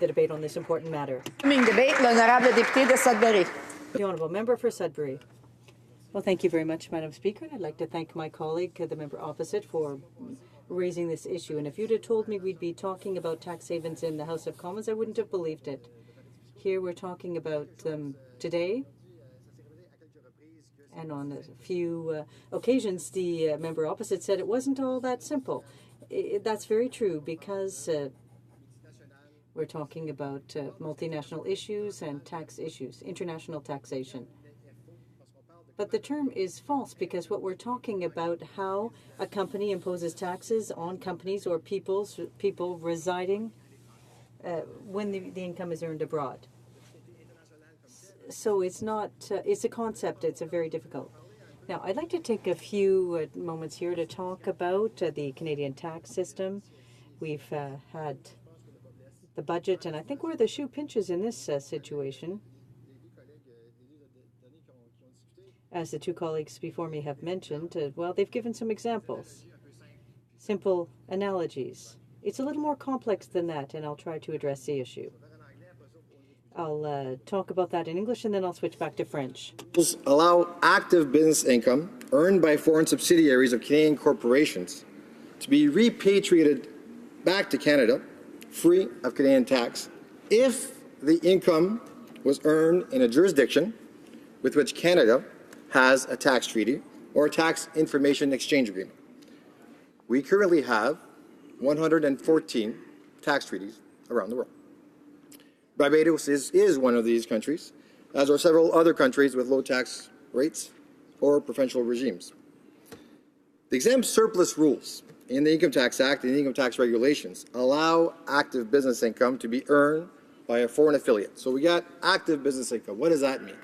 The debate on this important matter. Debate, l'honorable député de Sudbury. The honourable member for Sudbury. Well, thank you very much, Madam Speaker. And I'd like to thank my colleague, the member opposite, for raising this issue. And if you'd have told me we'd be talking about tax havens in the House of Commons, I wouldn't have believed it. Here we're talking about them today. And on a few occasions, the member opposite said it wasn't all that simple. That's very true, because we're talking about multinational issues and tax issues, international taxation. But the term is false, because what we're talking about, how a company imposes taxes on companies or people residing when the income is earned abroad. So it's not, it's a concept, it's a very difficult. Now, I'd like to take a few moments here to talk about the Canadian tax system. We've had the budget, and I think where the shoe pinches in this situation, as the two colleagues before me have mentioned, well, they've given some examples, simple analogies. It's a little more complex than that, and I'll try to address the issue. I'll talk about that in English, and then I'll switch back to French. Allow active business income earned by foreign subsidiaries of Canadian corporations to be repatriated back to Canada, free of Canadian tax, if the income was earned in a jurisdiction with which Canada has a tax treaty or a tax information exchange agreement. We currently have 114 tax treaties around the world. Barbados is one of these countries, as are several other countries with low tax rates or preferential regimes. The exempt surplus rules in the Income Tax Act and the Income Tax Regulations allow active business income to be earned by a foreign affiliate. So we got active business income. What does that mean?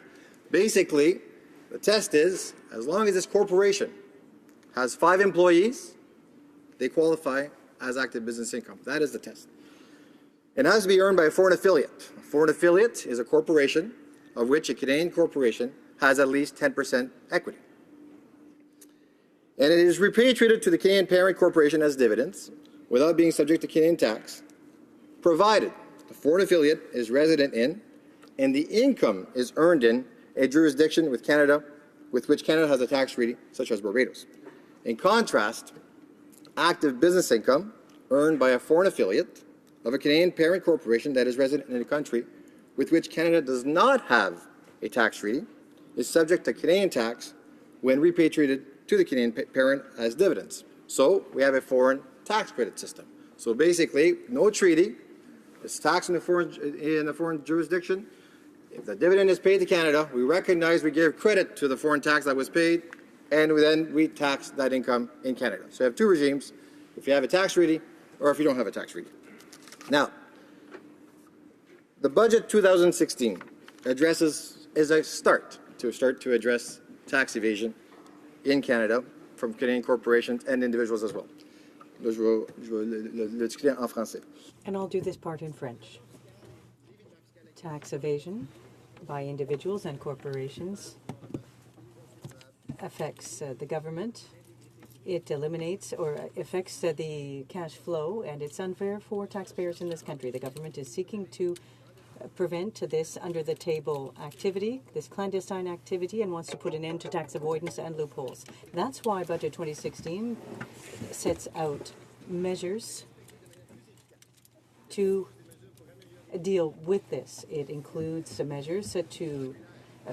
Basically, the test is, as long as this corporation has 5 employees, they qualify as active business income. That is the test. It has to be earned by a foreign affiliate. A foreign affiliate is a corporation of which a Canadian corporation has at least 10% equity. And it is repatriated to the Canadian parent corporation as dividends without being subject to Canadian tax, provided the foreign affiliate is resident in and the income is earned in a jurisdiction with which Canada has a tax treaty, such as Barbados. In contrast, active business income earned by a foreign affiliate of a Canadian parent corporation that is resident in a country with which Canada does not have a tax treaty is subject to Canadian tax when repatriated to the Canadian parent as dividends. So we have a foreign tax credit system. So basically, no treaty, it's taxed in a foreign jurisdiction. If the dividend is paid to Canada, we recognize, we give credit to the foreign tax that was paid, and then we tax that income in Canada. So you have 2 regimes, if you have a tax treaty or if you don't have a tax treaty. Now, the budget 2016 is a start to address tax evasion in Canada from Canadian corporations and individuals as well. Je vais le discuter en français. And I'll do this part in French. Tax evasion by individuals and corporations affects the government. It eliminates or affects the cash flow, and it's unfair for taxpayers in this country. The government is seeking to prevent this under-the-table activity, this clandestine activity, and wants to put an end to tax avoidance and loopholes. That's why Budget 2016 sets out measures to deal with this. It includes measures to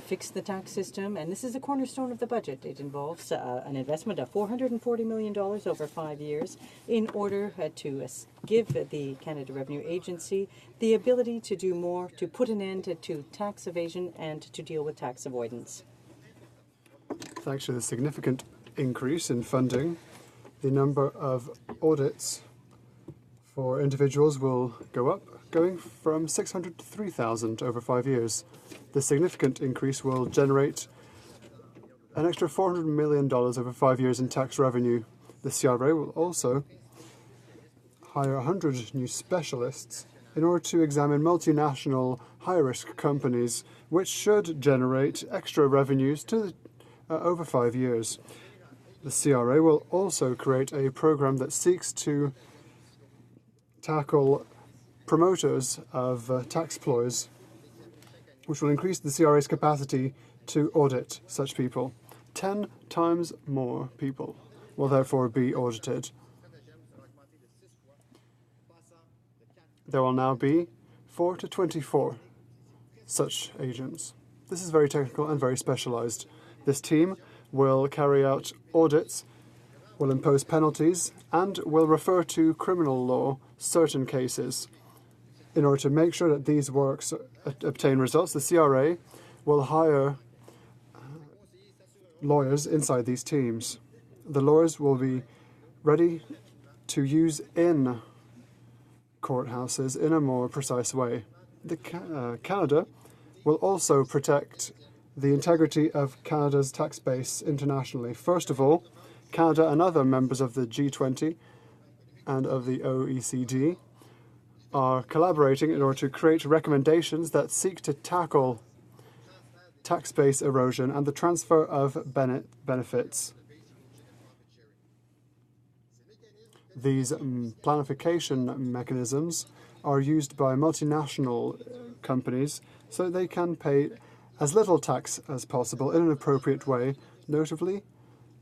fix the tax system, and this is a cornerstone of the budget. It involves an investment of $440 million over 5 years in order to give the Canada Revenue Agency the ability to do more, to put an end to tax evasion and to deal with tax avoidance. Thanks to the significant increase in funding, the number of audits for individuals will go up, going from 600 to 3,000 over 5 years. The significant increase will generate an extra $400 million over 5 years in tax revenue. The CRA will also hire 100 new specialists in order to examine multinational high-risk companies, which should generate extra revenues to over 5 years. The CRA will also create a program that seeks to tackle promoters of tax ploys, which will increase the CRA's capacity to audit such people. 10 times more people will therefore be audited. There will now be 4 to 24 such agents. This is very technical and very specialized. This team will carry out audits, will impose penalties, and will refer to criminal law certain cases. In order to make sure that these works obtain results, the CRA will hire lawyers inside these teams. The lawyers will be ready to use in courthouses in a more precise way. Canada will also protect the integrity of Canada's tax base internationally. First of all, Canada and other members of the G20 and of the OECD are collaborating in order to create recommendations that seek to tackle tax base erosion and the transfer of benefits. These planification mechanisms are used by multinational companies so they can pay as little tax as possible in an appropriate way, notably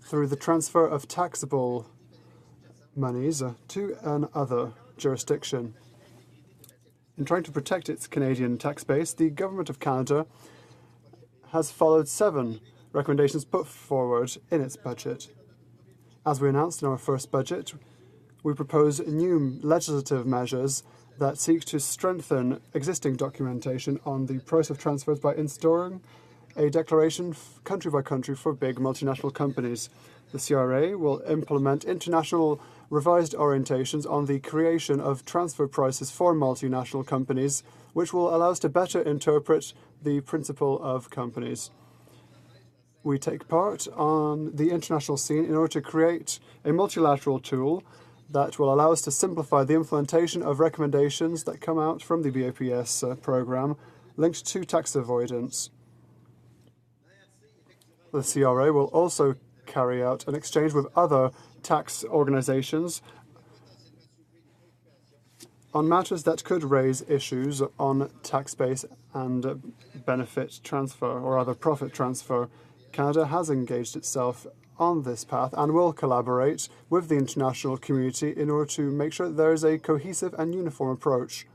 through the transfer of taxable monies to another jurisdiction. In trying to protect its Canadian tax base, the Government of Canada has followed 7 recommendations put forward in its budget. As we announced in our first budget, we propose new legislative measures that seek to strengthen existing documentation on the price of transfers by installing a declaration country by country for big multinational companies. The CRA will implement international revised orientations on the creation of transfer prices for multinational companies, which will allow us to better interpret the principle of companies. We take part on the international scene in order to create a multilateral tool that will allow us to simplify the implementation of recommendations that come out from the BAPS program linked to tax avoidance. The CRA will also carry out an exchange with other tax organizations on matters that could raise issues on tax base and benefit transfer or other profit transfer. Canada has engaged itself on this path and will collaborate with the international community in order to make sure that there is a cohesive and uniform approach.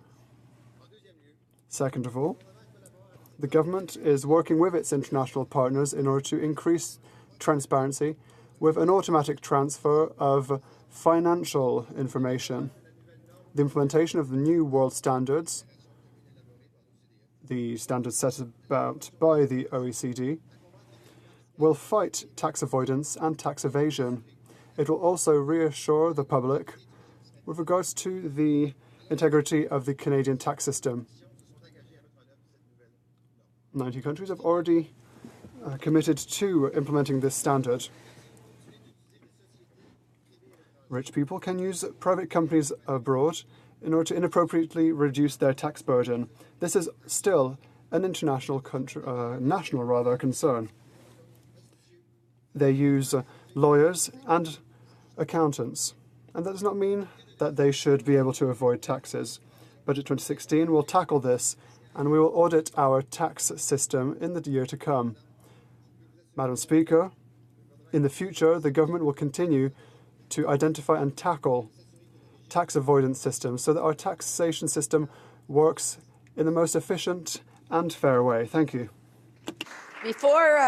Second of all, the government is working with its international partners in order to increase transparency with an automatic transfer of financial information. The implementation of the new world standards, the standards set about by the OECD, will fight tax avoidance and tax evasion. It will also reassure the public with regards to the integrity of the Canadian tax system. 90 countries have already committed to implementing this standard. Rich people can use private companies abroad in order to inappropriately reduce their tax burden. This is still an international national concern. They use lawyers and accountants, and that does not mean that they should be able to avoid taxes. Budget 2016 will tackle this, and we will audit our tax system in the year to come. Madam Speaker, in the future, the government will continue to identify and tackle tax avoidance systems so that our taxation system works in the most efficient and fair way. Thank you. Before